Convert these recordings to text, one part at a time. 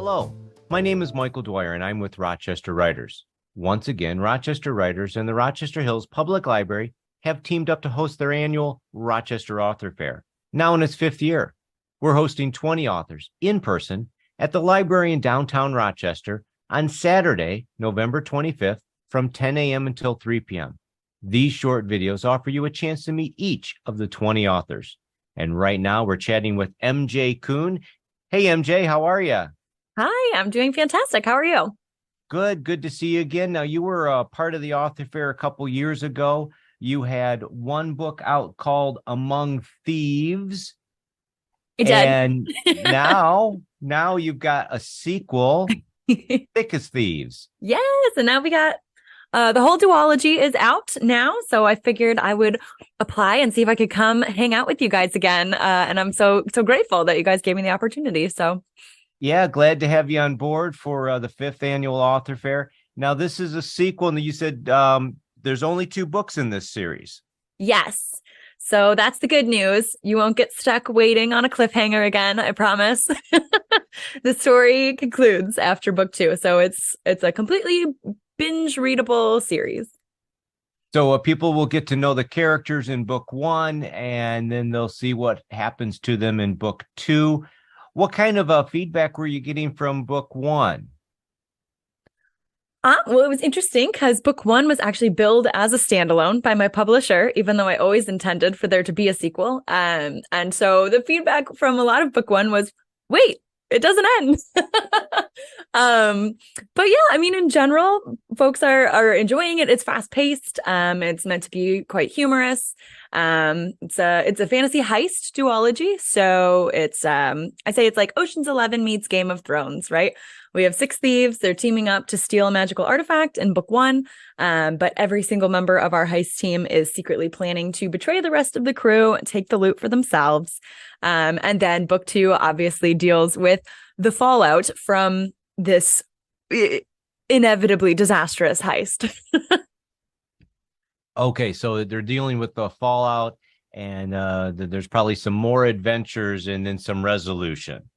Hello, my name is Michael Dwyer, and I'm with Rochester Writers. Once again, Rochester Writers and the Rochester Hills Public Library have teamed up to host their annual Rochester Author Fair, now in its fifth year. We're hosting 20 authors in person at the library in downtown Rochester on Saturday, November 25th, from 10 a.m. until 3 p.m. These short videos offer you a chance to meet each of the 20 authors. And right now we're chatting with MJ Kuhn. Hey, MJ, how are you? Hi, I'm doing fantastic. How are you? Good to see you again. Now, you were a part of the author fair a couple years ago. You had one book out called Among Thieves, I did. and now you've got a sequel, Thick as Thieves. Yes, and now we got the whole duology is out now, so I figured I would apply and see if I could come hang out with you guys again. And I'm so grateful that you guys gave me the opportunity. So Yeah, glad to have you on board for the fifth annual author fair. Now, this is a sequel, and you said there's only two books in this series. yes. So that's the good news. You won't get stuck waiting on a cliffhanger again, I promise. The story concludes after book 2. So it's a completely binge readable series. So people will get to know the characters in book 1, and then they'll see what happens to them in book 2. What kind of feedback were you getting from book 1? Well, it was interesting because book 1 was actually billed as a standalone by my publisher, even though I always intended for there to be a sequel. And so the feedback from a lot of book 1 was, wait, it doesn't end. But yeah, I mean, in general, folks are enjoying it. It's fast paced. It's meant to be quite humorous. It's a fantasy heist duology. So it's I say it's like Ocean's 11 meets Game of Thrones, right? We have 6 thieves. They're teaming up to steal a magical artifact in book 1. But every single member of our heist team is secretly planning to betray the rest of the crew and take the loot for themselves. And then book 2 obviously deals with the fallout from this inevitably disastrous heist. Okay, so they're dealing with the fallout, and there's probably some more adventures and then some resolution.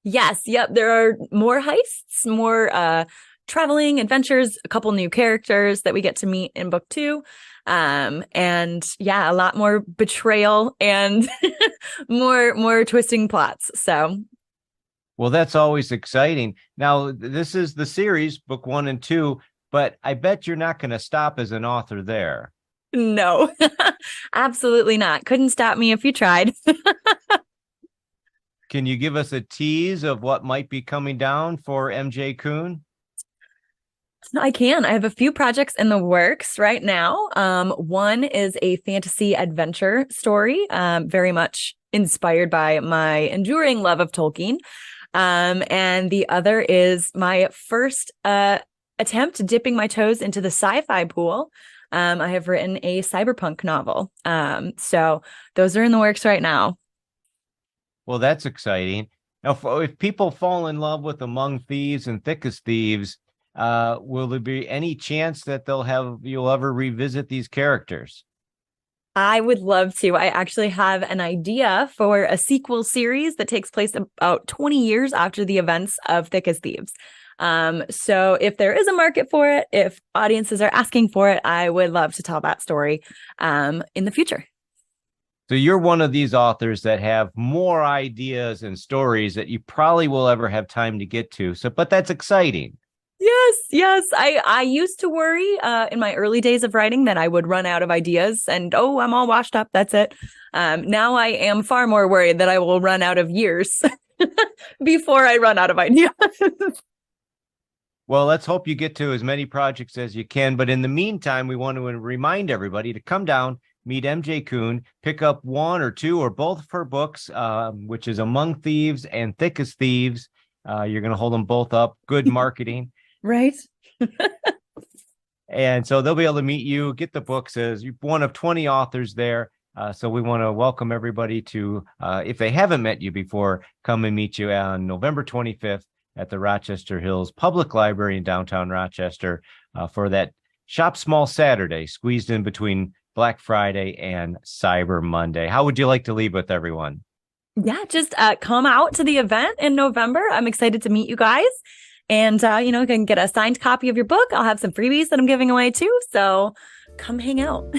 Yes, yep. There are more heists, more traveling adventures, a couple new characters that we get to meet in book 2. And yeah, a lot more betrayal and more twisting plots. So Well, that's always exciting. Now, this is the series, book 1 and 2, but I bet you're not going to stop as an author there. no, absolutely not. Couldn't stop me if you tried. Can you give us a tease of what might be coming down for MJ Kuhn? I can. I have a few projects in the works right now. One is a fantasy adventure story, very much inspired by my enduring love of Tolkien. And the other is my first attempt dipping my toes into the sci-fi pool. I have written a cyberpunk novel. So those are in the works right now. Well, that's exciting. Now, if people fall in love with Among Thieves and Thick as Thieves, will there be any chance that you'll ever revisit these characters? I would love to. I actually have an idea for a sequel series that takes place about 20 years after the events of Thick as Thieves. So if there is a market for it, if audiences are asking for it, I would love to tell that story in the future. So you're one of these authors that have more ideas and stories that you probably will ever have time to get to. So, but that's exciting. Yes. I used to worry in my early days of writing that I would run out of ideas and, oh, I'm all washed up. That's it. Now I am far more worried that I will run out of years before I run out of ideas. Well, let's hope you get to as many projects as you can. But in the meantime, we want to remind everybody to come down, meet MJ Kuhn, pick up 1 or 2 or both of her books, which is Among Thieves and Thick as Thieves. You're going to hold them both up. Good marketing. Right. And so they'll be able to meet you, get the books as one of 20 authors there. So we want to welcome everybody to, if they haven't met you before, come and meet you on November 25th at the Rochester Hills Public Library in downtown Rochester for that Shop Small Saturday, squeezed in between Black Friday and Cyber Monday. How would you like to leave with everyone? Yeah, just come out to the event in November. I'm excited to meet you guys. And, you can get a signed copy of your book. I'll have some freebies that I'm giving away too. So come hang out.